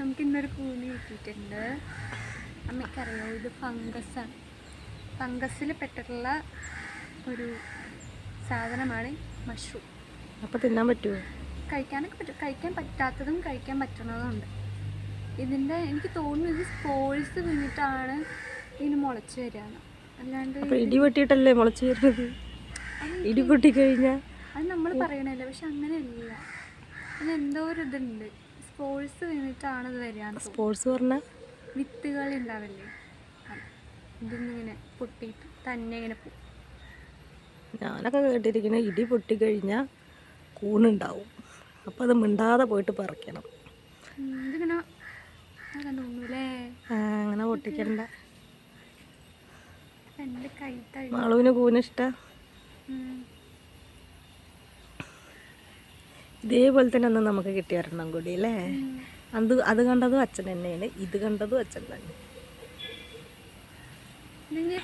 നമുക്ക് ഇന്നൊരു കൂണ് കിട്ടിയിട്ടുണ്ട്. അമ്മയ്ക്കറിയോ, ഇത് ഫംഗസാണ്. ഫംഗസിൽ പെട്ടിട്ടുള്ള ഒരു സാധനമാണ് മഷ്റൂം. അപ്പോൾ തിന്നാൻ പറ്റുമോ? കഴിക്കാനൊക്കെ പറ്റും. കഴിക്കാൻ പറ്റാത്തതും കഴിക്കാൻ പറ്റുന്നതും ഉണ്ട്. ഇതിൻ്റെ എനിക്ക് തോന്നുന്നു ഇത് സ്പോൾസ് വീണിട്ടാണ് ഇതിന് മുളച്ച് വരികയാണ്. അല്ലാണ്ട് ഇടി പൊട്ടിയിട്ടല്ലേ മുളച്ച് വരുന്നത്? ഇടി പൊട്ടിക്കഴിഞ്ഞാൽ അത് നമ്മൾ പറയണല്ലോ, പക്ഷെ അങ്ങനെയല്ല. അതിനെന്തോ ഒരു ഇതുണ്ട്, സ്പോൾസ് വീണിട്ടാണ് ഇത് വരികയാണ്. സ്പോർട്സ് പറഞ്ഞാൽ വിത്തുകൾ ഉണ്ടാവില്ലേ, ഇതിന്നിങ്ങനെ പൊട്ടിയിട്ട് തന്നെ ഇങ്ങനെ പോകും. ഞാനൊക്കെ കേട്ടിരിക്കുന്നത് ഇടി പൊട്ടിക്കഴിഞ്ഞാൽ കൂണുണ്ടാവും, അപ്പോൾ അത് മിണ്ടാതെ പോയിട്ട് പറിക്കണം. ഇതിങ്ങനെ തോന്നൂല്ലേ, അങ്ങനെ പൊട്ടിക്കണ്ട. എൻ്റെ കൈ മാളുവിന് കൂണിഷ്ടം. ഇതേപോലെ തന്നെ ഒന്ന് നമുക്ക് കിട്ടിയാരണം കൂടി അല്ലേ? അത് കണ്ടതും അച്ഛൻ തന്നെയാണ്, ഇത് കണ്ടതും അച്ഛൻ തന്നെ.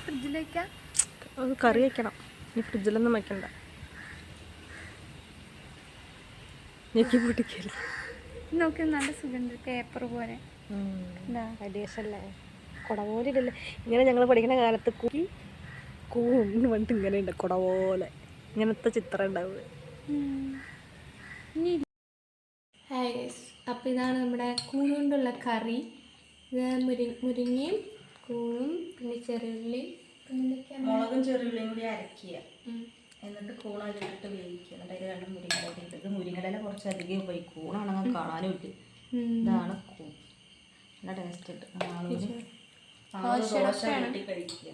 ഫ്രിഡ്ജിലേക്കാ അത് കറി വയ്ക്കണം. ഇനി ഫ്രിഡ്ജിലൊന്നും വയ്ക്കണ്ട, ഞെക്കി പൊട്ടിക്കല്ല. നോക്കി നല്ല സുഖമുണ്ട്, പേപ്പർ പോലെ. അടിയശല്ലേ, കുട പോലെ ഇടല്ലേ. ഇങ്ങനെ ഞങ്ങൾ പഠിക്കുന്ന കാലത്ത് കൂണ് പറഞ്ഞിട്ട് ഇങ്ങനെ ഉണ്ട്, കുട പോലെ ഇങ്ങനത്തെ ചിത്രം ഉണ്ടാവുക. അപ്പം ഇതാണ് നമ്മുടെ കൂണ് കൊണ്ടുള്ള കറി. ഇത് മുരിങ്ങയും കൂണും പിന്നെ ചെറിയുള്ളിയും മുളകും ചെറിയുള്ളിയും കൂടി അരക്കുക, എന്നിട്ട് കൂൺ അതിലിട്ട് വേവിക്കുക. എന്നിട്ട് അതിൽ രണ്ട് മുരിങ്ങ ഇട്ട്, ഇത് മുരിങ്ങയില കുറച്ചധികം പോയി, കൂണാണെങ്കിൽ കാണാനും ഇട്ട്. ഇതാണ് കൂൺ, നല്ല ടേസ്റ്റ് ഇട്ട് ദോശ കൂട്ടി കഴിക്കുക.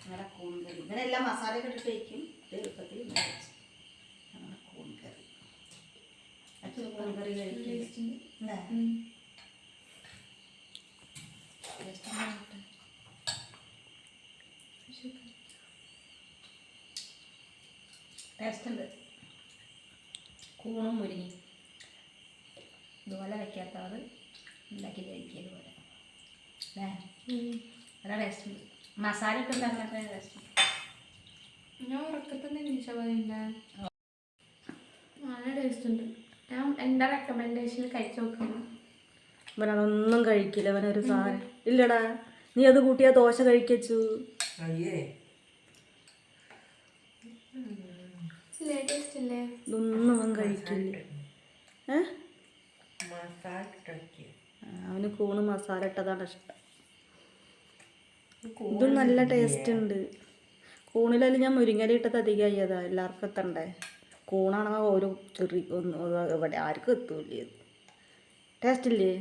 അങ്ങനെ കൂൺ കറി ഇങ്ങനെ എല്ലാം മസാലയൊക്കെ ഇട്ടിട്ട് കഴിക്കും. ഇത് എളുപ്പത്തിൽ അങ്ങനെ കൂൺ കറി. കൂൺ കറി കഴിക്കുക. ടേസ്റ്റ് ഉണ്ട്. കൂണും മുരിങ്ങി ഇതുപോലെ വയ്ക്കാത്തത് ഉണ്ടാക്കി കഴിക്കുക ഇതുപോലെ അല്ലേ? നല്ല ടേസ്റ്റ് ഉണ്ട്. മസാല ഇട്ടുണ്ട്, അങ്ങനത്തെ ടേസ്റ്റ്. ഞാൻ ഉറക്കത്തന്നെ നല്ല ടേസ്റ്റ് ഉണ്ട്. ഞാൻ എൻ്റെ റെക്കമെൻഡേഷനിൽ കഴിച്ചു നോക്കുന്നു. അവനതൊന്നും കഴിക്കില്ല, അവനൊരു സാധനം ഇല്ലടാ. നീ അത് കൂട്ടിയാ ദോശ കഴിക്കച്ചു. ഇതൊന്നും അവൻ കഴിക്കില്ല. അവന് കൂണ് മസാല ഇട്ടതാണ് ഇഷ്ടം. ഇതും നല്ല ടേസ്റ്റ് ഉണ്ട്. കൂണിലും ഞാൻ മുരിങ്ങല ഇട്ടത് അധികമായി, അതാ എല്ലാവർക്കും എത്തണ്ടേ. കൂണാണെങ്കിൽ ഒരു ചെറിയ ഇവിടെ ആർക്കും എത്തൂല്ലേ. ടേസ്റ്റ് ഇല്ലേ?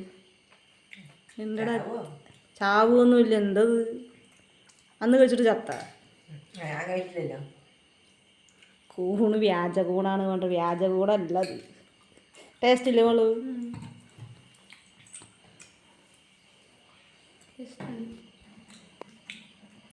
എന്താടാ ചാവൊന്നുമില്ല. എന്തത് അന്ന് കഴിച്ചിട്ട് ചത്ത കൂണ് വ്യാജ കൂണാണ് കൊണ്ട്, വ്യാജ കൂണല്ല അത്. ടേസ്റ്റ് ഇല്ലേ മോള്?